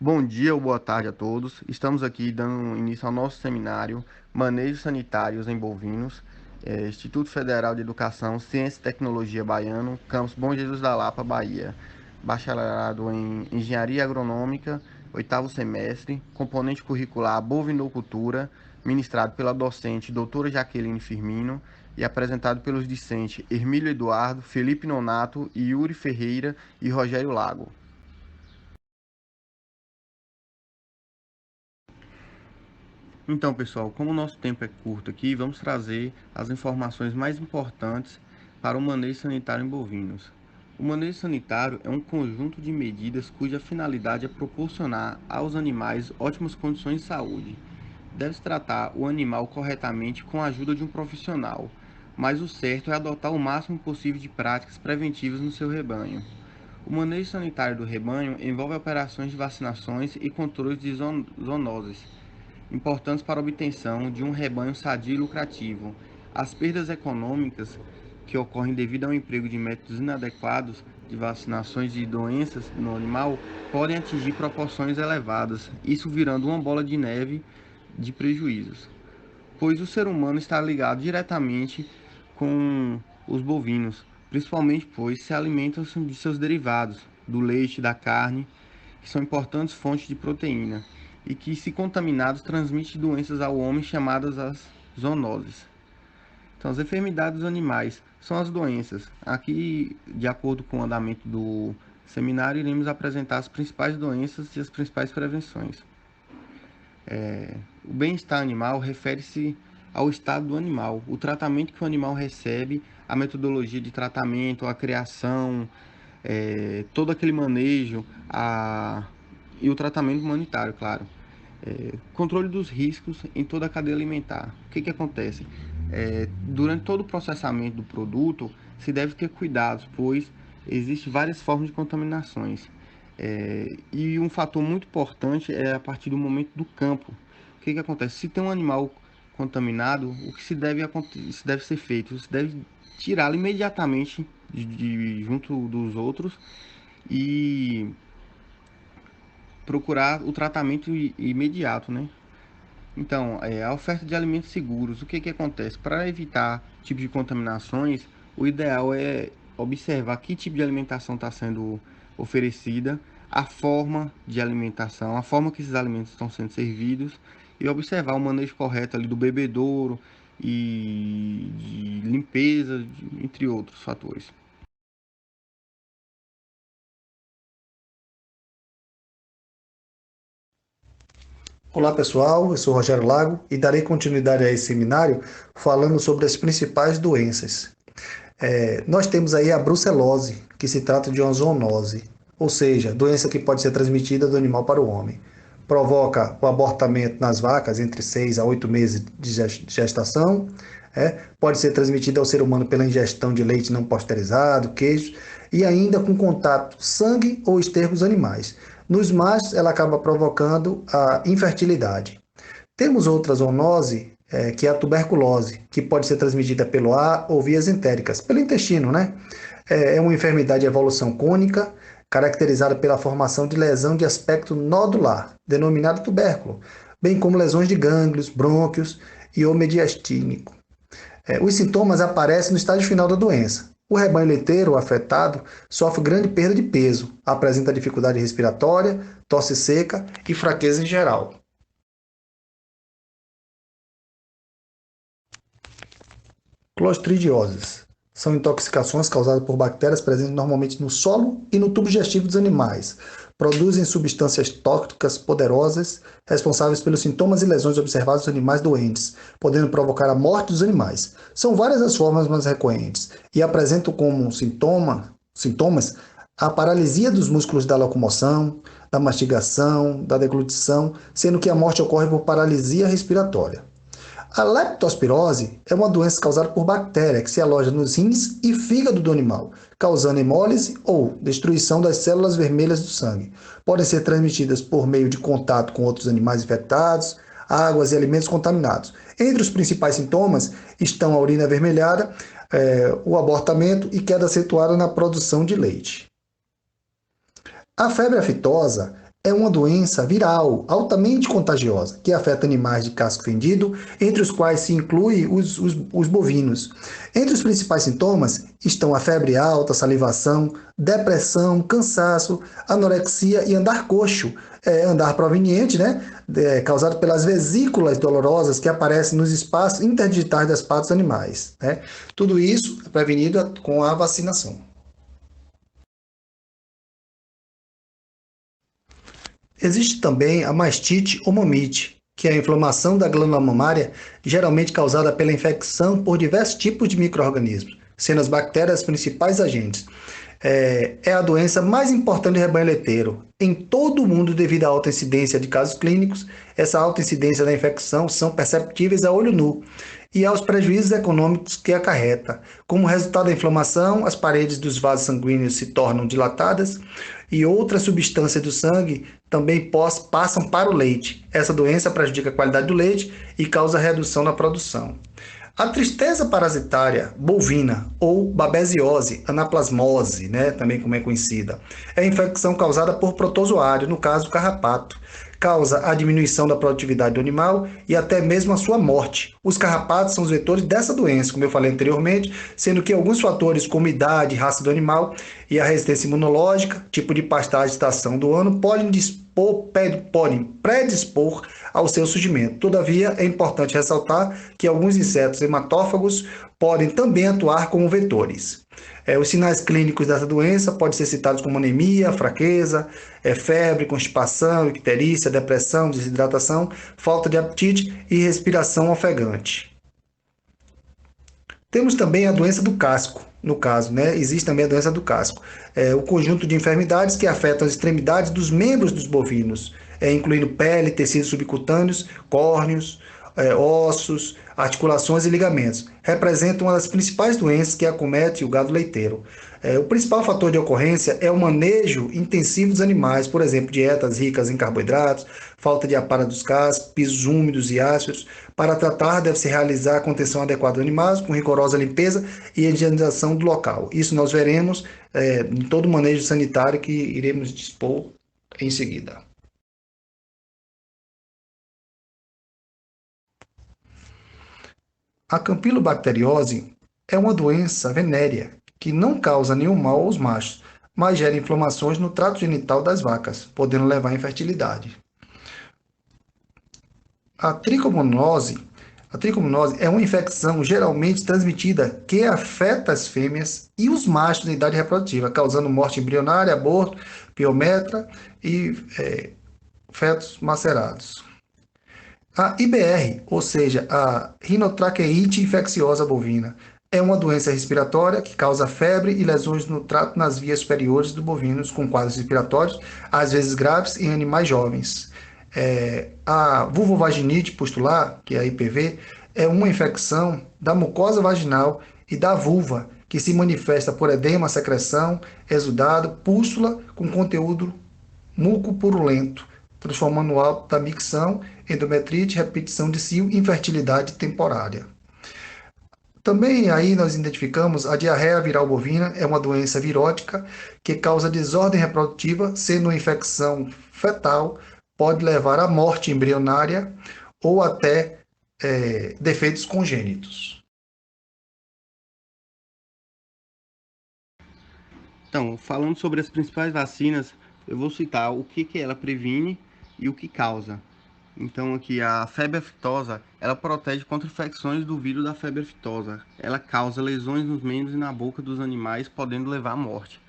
Bom dia ou boa tarde a todos. Estamos aqui dando início ao nosso seminário Manejos Sanitários em Bovinos, Instituto Federal de Educação, Ciência e Tecnologia Baiano, Campus Bom Jesus da Lapa, Bahia. Bacharelado em Engenharia Agronômica, oitavo semestre, componente curricular Bovinocultura, ministrado pela docente doutora Jaqueline Firmino e apresentado pelos discentes Hermílio Eduardo, Felipe Nonato, Yuri Ferreira e Rogério Lago. Então, pessoal, como o nosso tempo é curto aqui, vamos trazer as informações mais importantes para o manejo sanitário em bovinos. O manejo sanitário é um conjunto de medidas cuja finalidade é proporcionar aos animais ótimas condições de saúde. Deve-se tratar o animal corretamente com a ajuda de um profissional, mas o certo é adotar o máximo possível de práticas preventivas no seu rebanho. O manejo sanitário do rebanho envolve operações de vacinações e controle de zoonoses, importantes para a obtenção de um rebanho sadio e lucrativo. As perdas econômicas que ocorrem devido ao emprego de métodos inadequados de vacinações de doenças no animal podem atingir proporções elevadas, isso virando uma bola de neve de prejuízos, pois o ser humano está ligado diretamente com os bovinos, principalmente pois se alimentam de seus derivados, do leite, da carne, que são importantes fontes de proteína, e que, se contaminados, transmitem doenças ao homem chamadas as zoonoses. Então, as enfermidades dos animais são as doenças. Aqui, de acordo com o andamento do seminário, iremos apresentar as principais doenças e as principais prevenções. O bem-estar animal refere-se ao estado do animal, o tratamento que o animal recebe, a metodologia de tratamento, a criação, todo aquele manejo e o tratamento humanitário, claro. Controle dos riscos em toda a cadeia alimentar. O que acontece? Durante todo o processamento do produto, se deve ter cuidados, pois existem várias formas de contaminações. E um fator muito importante é a partir do momento do campo. O que acontece? Se tem um animal contaminado, o que se deve ser feito? Se deve tirá-lo imediatamente junto dos outros e procurar o tratamento imediato, né? Então, a oferta de alimentos seguros, o que acontece? Para evitar tipo de contaminações, o ideal é observar que tipo de alimentação está sendo oferecida, a forma de alimentação, a forma que esses alimentos estão sendo servidos e observar o manejo correto ali do bebedouro e de limpeza, entre outros fatores. Olá pessoal, eu sou Rogério Lago e darei continuidade a esse seminário falando sobre as principais doenças. Nós temos aí a brucelose, que se trata de uma zoonose, ou seja, doença que pode ser transmitida do animal para o homem. Provoca o abortamento nas vacas entre 6 a 8 meses de gestação. Pode ser transmitida ao ser humano pela ingestão de leite não pasteurizado, queijo e ainda com contato sangue ou esterco dos animais. Nos machos, ela acaba provocando a infertilidade. Temos outra zoonose, que é a tuberculose, que pode ser transmitida pelo ar ou vias entéricas, pelo intestino, né? É uma enfermidade de evolução cônica, caracterizada pela formação de lesão de aspecto nodular, denominada tubérculo, bem como lesões de gânglios, brônquios e o mediastínico. Os sintomas aparecem no estágio final da doença. O rebanho leiteiro afetado sofre grande perda de peso, apresenta dificuldade respiratória, tosse seca e fraqueza em geral. Clostridioses são intoxicações causadas por bactérias presentes normalmente no solo e no tubo digestivo dos animais. Produzem substâncias tóxicas poderosas responsáveis pelos sintomas e lesões observados nos animais doentes, podendo provocar a morte dos animais. São várias as formas mais recorrentes e apresentam como sintomas a paralisia dos músculos da locomoção, da mastigação, da deglutição, sendo que a morte ocorre por paralisia respiratória. A leptospirose é uma doença causada por bactéria que se aloja nos rins e fígado do animal, causando hemólise ou destruição das células vermelhas do sangue. Podem ser transmitidas por meio de contato com outros animais infectados, águas e alimentos contaminados. Entre os principais sintomas estão a urina avermelhada, o abortamento e queda acentuada na produção de leite. A febre aftosa é uma doença viral altamente contagiosa que afeta animais de casco fendido, entre os quais se inclui os bovinos. Entre os principais sintomas estão a febre alta, salivação, depressão, cansaço, anorexia e andar coxo, andar proveniente, né, causado pelas vesículas dolorosas que aparecem nos espaços interdigitais das patas animais. Né? Tudo isso é prevenido com a vacinação. Existe também a mastite ou mamite, que é a inflamação da glândula mamária, geralmente causada pela infecção por diversos tipos de micro-organismos, sendo as bactérias as principais agentes. É a doença mais importante do rebanho leiteiro. Em todo o mundo, devido à alta incidência de casos clínicos, essa alta incidência da infecção são perceptíveis a olho nu e aos prejuízos econômicos que acarreta. Como resultado da inflamação, as paredes dos vasos sanguíneos se tornam dilatadas e outras substâncias do sangue também passam para o leite. Essa doença prejudica a qualidade do leite e causa redução na produção. A tristeza parasitária bovina ou babesiose, anaplasmose, né, também como é conhecida, é a infecção causada por protozoário, no caso carrapato. Causa a diminuição da produtividade do animal e até mesmo a sua morte. Os carrapatos são os vetores dessa doença, como eu falei anteriormente, sendo que alguns fatores como idade, raça do animal e a resistência imunológica, tipo de pastagem, estação do ano, podem predispor ao seu surgimento. Todavia, é importante ressaltar que alguns insetos hematófagos podem também atuar como vetores. Os sinais clínicos dessa doença podem ser citados como anemia, fraqueza, febre, constipação, icterícia, depressão, desidratação, falta de apetite e respiração ofegante. Temos também a doença do casco, no caso, né? Existe também a doença do casco. O conjunto de enfermidades que afetam as extremidades dos membros dos bovinos, incluindo pele, tecidos subcutâneos, córneos, ossos, articulações e ligamentos. Representam uma das principais doenças que acomete o gado leiteiro. O principal fator de ocorrência é o manejo intensivo dos animais, por exemplo, dietas ricas em carboidratos, falta de apara dos cascos, pisos úmidos e ácidos. Para tratar, deve-se realizar a contenção adequada do animal, com rigorosa limpeza e higienização do local. Isso nós veremos em todo o manejo sanitário que iremos dispor em seguida. A campilobacteriose é uma doença venérea que não causa nenhum mal aos machos, mas gera inflamações no trato genital das vacas, podendo levar à infertilidade. A tricomonose é uma infecção geralmente transmitida que afeta as fêmeas e os machos na idade reprodutiva, causando morte embrionária, aborto, piometra e fetos macerados. A IBR, ou seja, a rinotraqueite infecciosa bovina, é uma doença respiratória que causa febre e lesões no trato nas vias superiores do bovinos com quadros respiratórios, às vezes graves, em animais jovens. A vulvovaginite pustular, que é a IPV, é uma infecção da mucosa vaginal e da vulva, que se manifesta por edema, secreção, exudado, pústula com conteúdo mucopurulento, transformando o alto da micção, endometrite, repetição de cio e infertilidade temporária. Também aí nós identificamos a diarreia viral bovina, é uma doença virótica que causa desordem reprodutiva, sendo uma infecção fetal, pode levar à morte embrionária ou até defeitos congênitos. Então, falando sobre as principais vacinas, eu vou citar o que ela previne e o que causa. Então, aqui a febre aftosa, ela protege contra infecções do vírus da febre aftosa. Ela causa lesões nos membros e na boca dos animais, podendo levar à morte.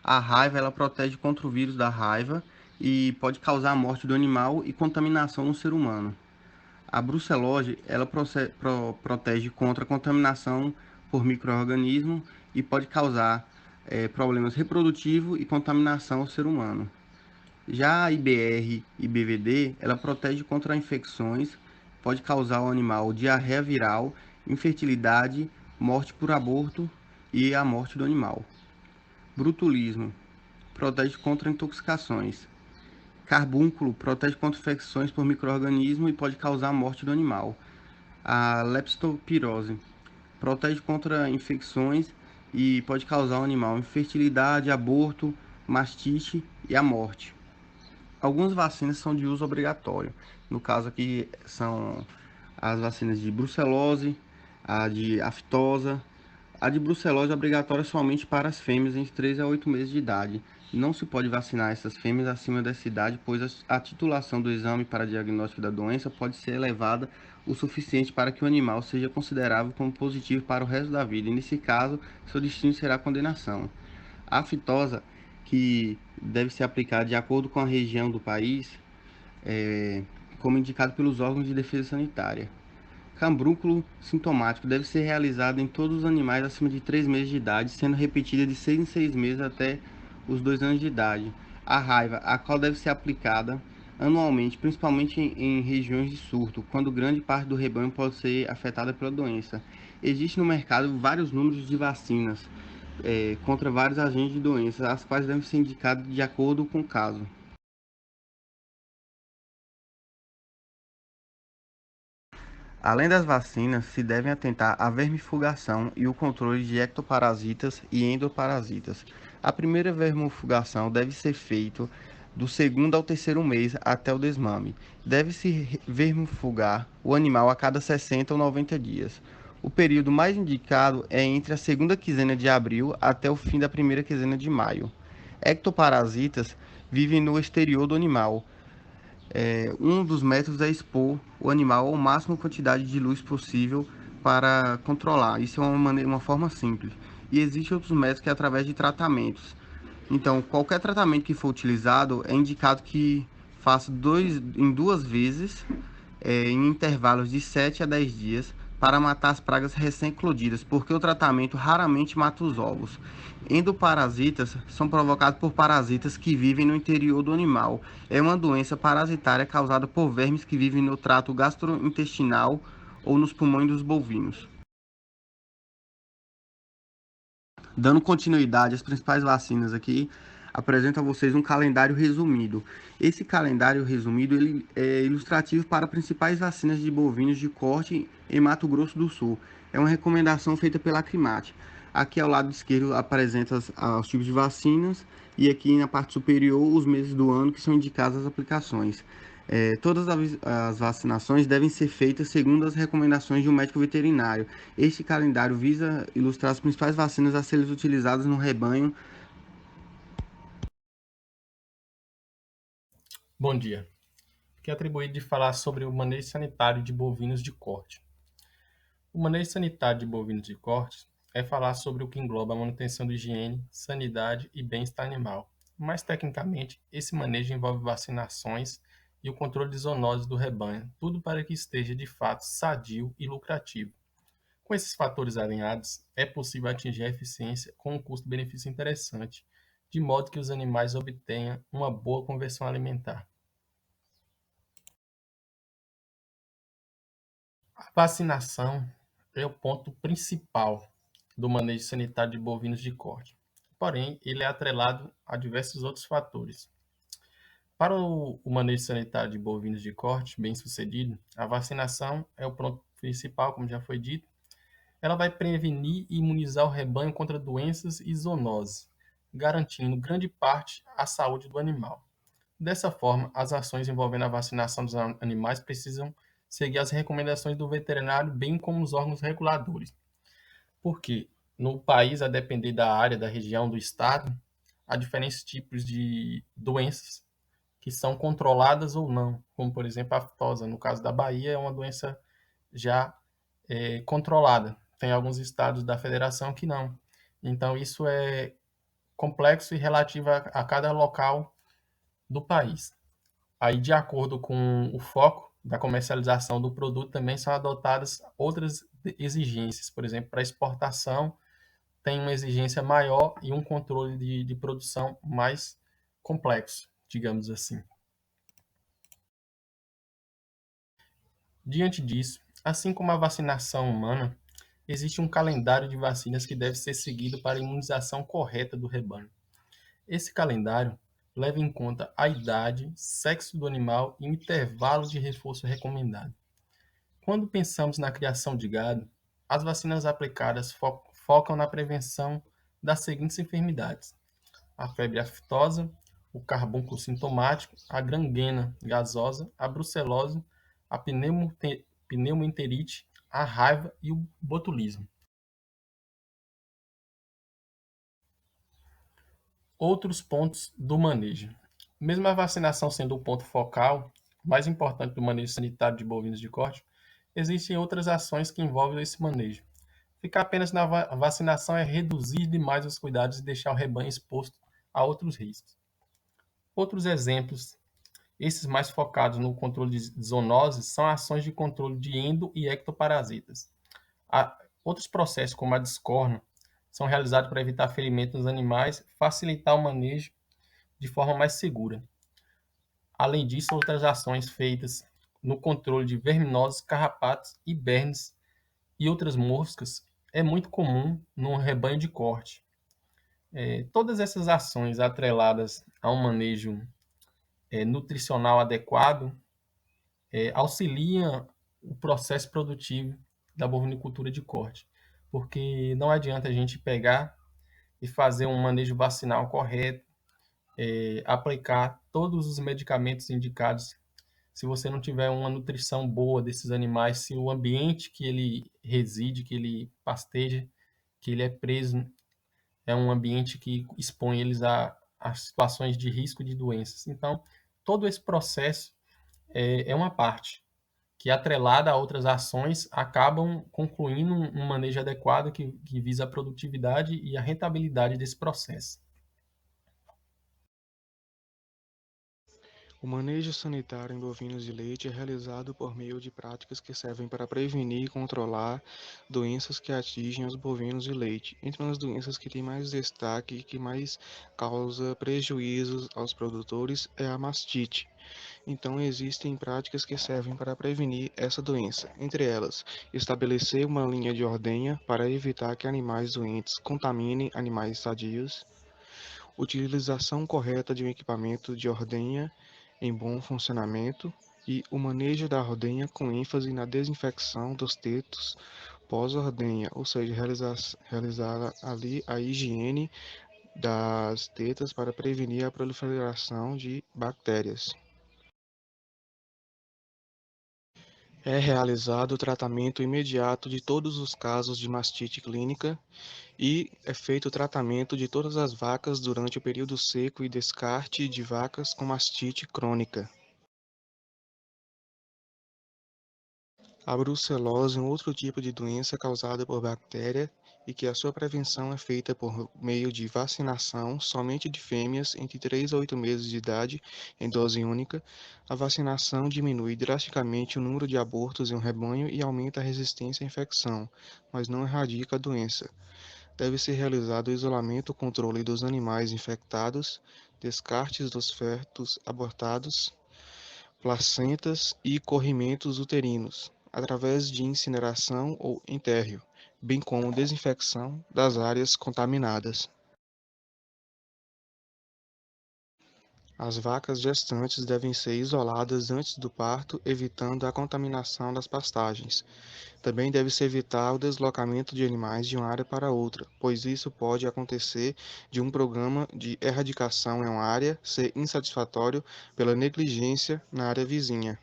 A raiva, ela protege contra o vírus da raiva e pode causar a morte do animal e contaminação no ser humano. A brucelose, ela protege contra a contaminação por micro-organismos e pode causar problemas reprodutivos e contaminação ao ser humano. Já a IBR e BVD, ela protege contra infecções, pode causar ao animal diarreia viral, infertilidade, morte por aborto e a morte do animal. Brutulismo, protege contra intoxicações. Carbúnculo, protege contra infecções por micro-organismo e pode causar a morte do animal. A leptospirose, protege contra infecções e pode causar ao animal infertilidade, aborto, mastite e a morte. Algumas vacinas são de uso obrigatório. No caso aqui são as vacinas de brucelose, a de aftosa. A de brucelose é obrigatória somente para as fêmeas entre 3 a 8 meses de idade. Não se pode vacinar essas fêmeas acima dessa idade, pois a titulação do exame para diagnóstico da doença pode ser elevada o suficiente para que o animal seja considerável como positivo para o resto da vida, e nesse caso, seu destino será a condenação. A aftosa, que deve ser aplicada de acordo com a região do país, como indicado pelos órgãos de defesa sanitária. Cambrúnculo sintomático deve ser realizado em todos os animais acima de 3 meses de idade, sendo repetida de 6 em 6 meses até os 2 anos de idade. A raiva, a qual deve ser aplicada anualmente, principalmente em regiões de surto, quando grande parte do rebanho pode ser afetada pela doença. Existe no mercado vários números de vacinas contra vários agentes de doenças, as quais devem ser indicadas de acordo com o caso. Além das vacinas, se devem atentar à vermifugação e o controle de ectoparasitas e endoparasitas. A primeira vermifugação deve ser feita do segundo ao terceiro mês até o desmame. Deve-se vermifugar o animal a cada 60 ou 90 dias. O período mais indicado é entre a segunda quinzena de abril até o fim da primeira quinzena de maio. Ectoparasitas vivem no exterior do animal. Um dos métodos é expor o animal ao máximo quantidade de luz possível para controlar. Isso é uma forma simples. E existem outros métodos que é através de tratamentos. Então, qualquer tratamento que for utilizado é indicado que faça em duas vezes, em intervalos de 7 a 10 dias, para matar as pragas recém-eclodidas, porque o tratamento raramente mata os ovos. Endoparasitas são provocados por parasitas que vivem no interior do animal. É uma doença parasitária causada por vermes que vivem no trato gastrointestinal ou nos pulmões dos bovinos. Dando continuidade às principais vacinas aqui, apresento a vocês um calendário resumido. Esse calendário resumido ele é ilustrativo para principais vacinas de bovinos de corte em Mato Grosso do Sul. É uma recomendação feita pela Acrimate. Aqui ao lado esquerdo apresenta os tipos de vacinas e aqui na parte superior os meses do ano que são indicadas as aplicações. Todas as vacinações devem ser feitas segundo as recomendações de um médico veterinário. Este calendário visa ilustrar as principais vacinas a serem utilizadas no rebanho. Bom dia. Fiquei atribuído de falar sobre o manejo sanitário de bovinos de corte. O manejo sanitário de bovinos de corte é falar sobre o que engloba a manutenção de higiene, sanidade e bem-estar animal. Mais tecnicamente, esse manejo envolve vacinações e o controle de zoonoses do rebanho, tudo para que esteja de fato sadio e lucrativo. Com esses fatores alinhados, é possível atingir a eficiência com um custo-benefício interessante, de modo que os animais obtenham uma boa conversão alimentar. A vacinação é o ponto principal do manejo sanitário de bovinos de corte. Porém, ele é atrelado a diversos outros fatores. Para o manejo sanitário de bovinos de corte bem-sucedido, a vacinação é o ponto principal, como já foi dito. Ela vai prevenir e imunizar o rebanho contra doenças e zoonoses, garantindo grande parte a saúde do animal. Dessa forma, as ações envolvendo a vacinação dos animais precisam seguir as recomendações do veterinário, bem como os órgãos reguladores. Porque no país, a depender da área, da região, do estado, há diferentes tipos de doenças que são controladas ou não, como por exemplo a aftosa. No caso da Bahia, é uma doença já controlada. Tem alguns estados da federação que não. Então, isso é complexo e relativo a cada local do país. Aí, de acordo com o foco da comercialização do produto, também são adotadas outras exigências. Por exemplo, para exportação, tem uma exigência maior e um controle de produção mais complexo, digamos assim. Diante disso, assim como a vacinação humana, existe um calendário de vacinas que deve ser seguido para a imunização correta do rebanho. Esse calendário leva em conta a idade, sexo do animal e o intervalo de reforço recomendado. Quando pensamos na criação de gado, as vacinas aplicadas focam na prevenção das seguintes enfermidades: a febre aftosa, o carbúnculo sintomático, a gangrena gasosa, a brucelose, a pneumoenterite, a raiva e o botulismo. Outros pontos do manejo. Mesmo a vacinação sendo o ponto focal mais importante do manejo sanitário de bovinos de corte, existem outras ações que envolvem esse manejo. Ficar apenas na vacinação é reduzir demais os cuidados e deixar o rebanho exposto a outros riscos. Outros exemplos, esses mais focados no controle de zoonoses, são ações de controle de endo e ectoparasitas. Outros processos, como a descorna, são realizados para evitar ferimento nos animais, facilitar o manejo de forma mais segura. Além disso, outras ações feitas no controle de verminoses, carrapatos e bernes e outras moscas é muito comum no rebanho de corte. Todas essas ações atreladas a um manejo nutricional adequado auxiliam o processo produtivo da bovinicultura de corte, porque não adianta a gente pegar e fazer um manejo vacinal correto, aplicar todos os medicamentos indicados, se você não tiver uma nutrição boa desses animais, se o ambiente que ele reside, que ele pasteja, que ele é preso, é um ambiente que expõe eles a situações de risco de doenças. Então, todo esse processo é uma parte que, atrelada a outras ações, acabam concluindo um manejo adequado que visa a produtividade e a rentabilidade desse processo. O manejo sanitário em bovinos de leite é realizado por meio de práticas que servem para prevenir e controlar doenças que atingem os bovinos de leite. Entre as doenças que têm mais destaque e que mais causa prejuízos aos produtores é a mastite. Então, existem práticas que servem para prevenir essa doença. Entre elas, estabelecer uma linha de ordenha para evitar que animais doentes contaminem animais sadios, utilização correta de um equipamento de ordenha em bom funcionamento e o manejo da ordenha com ênfase na desinfecção dos tetos pós-ordenha, ou seja, realizar ali a higiene das tetas para prevenir a proliferação de bactérias. É realizado o tratamento imediato de todos os casos de mastite clínica e é feito o tratamento de todas as vacas durante o período seco e descarte de vacas com mastite crônica. A brucelose é um outro tipo de doença causada por bactéria e que a sua prevenção é feita por meio de vacinação somente de fêmeas entre 3 a 8 meses de idade em dose única. A vacinação diminui drasticamente o número de abortos em um rebanho e aumenta a resistência à infecção, mas não erradica a doença. Deve ser realizado o isolamento e controle dos animais infectados, descartes dos fetos abortados, placentas e corrimentos uterinos, através de incineração ou enterro, bem como desinfecção das áreas contaminadas. As vacas gestantes devem ser isoladas antes do parto, evitando a contaminação das pastagens. Também deve-se evitar o deslocamento de animais de uma área para outra, pois isso pode acontecer de um programa de erradicação em uma área ser insatisfatório pela negligência na área vizinha.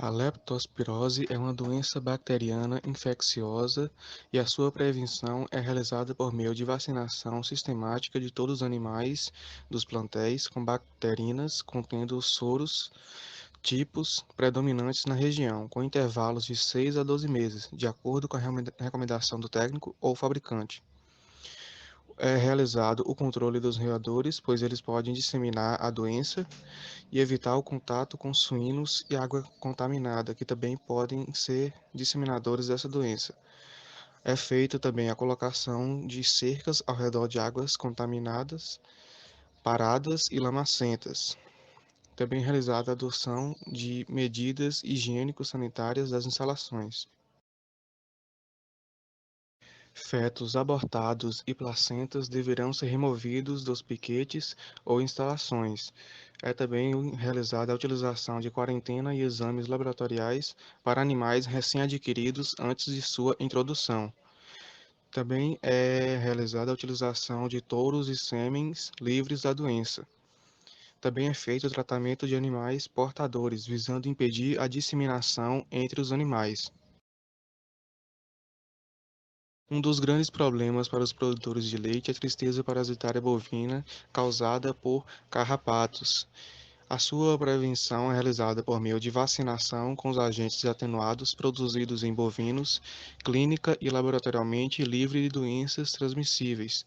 A leptospirose é uma doença bacteriana infecciosa e a sua prevenção é realizada por meio de vacinação sistemática de todos os animais dos plantéis com bacterinas contendo soros tipos predominantes na região, com intervalos de 6 a 12 meses, de acordo com a recomendação do técnico ou fabricante. É realizado o controle dos roedores, pois eles podem disseminar a doença e evitar o contato com suínos e água contaminada, que também podem ser disseminadores dessa doença. É feita também a colocação de cercas ao redor de águas contaminadas, paradas e lamacentas. Também realizada a adoção de medidas higiênico-sanitárias das instalações. Fetos abortados e placentas deverão ser removidos dos piquetes ou instalações. É também realizada a utilização de quarentena e exames laboratoriais para animais recém-adquiridos antes de sua introdução. Também é realizada a utilização de touros e sêmens livres da doença. Também é feito o tratamento de animais portadores, visando impedir a disseminação entre os animais. Um dos grandes problemas para os produtores de leite é a tristeza parasitária bovina causada por carrapatos. A sua prevenção é realizada por meio de vacinação com os agentes atenuados produzidos em bovinos, clínica e laboratorialmente livre de doenças transmissíveis.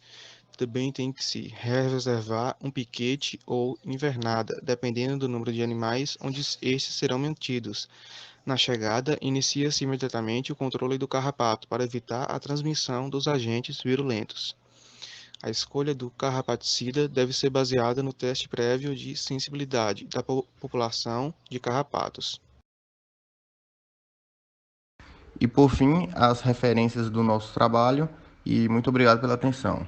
Também tem que se reservar um piquete ou invernada, dependendo do número de animais onde estes serão mantidos. Na chegada, inicia-se imediatamente o controle do carrapato para evitar a transmissão dos agentes virulentos. A escolha do carrapaticida deve ser baseada no teste prévio de sensibilidade da população de carrapatos. E por fim, as referências do nosso trabalho e muito obrigado pela atenção.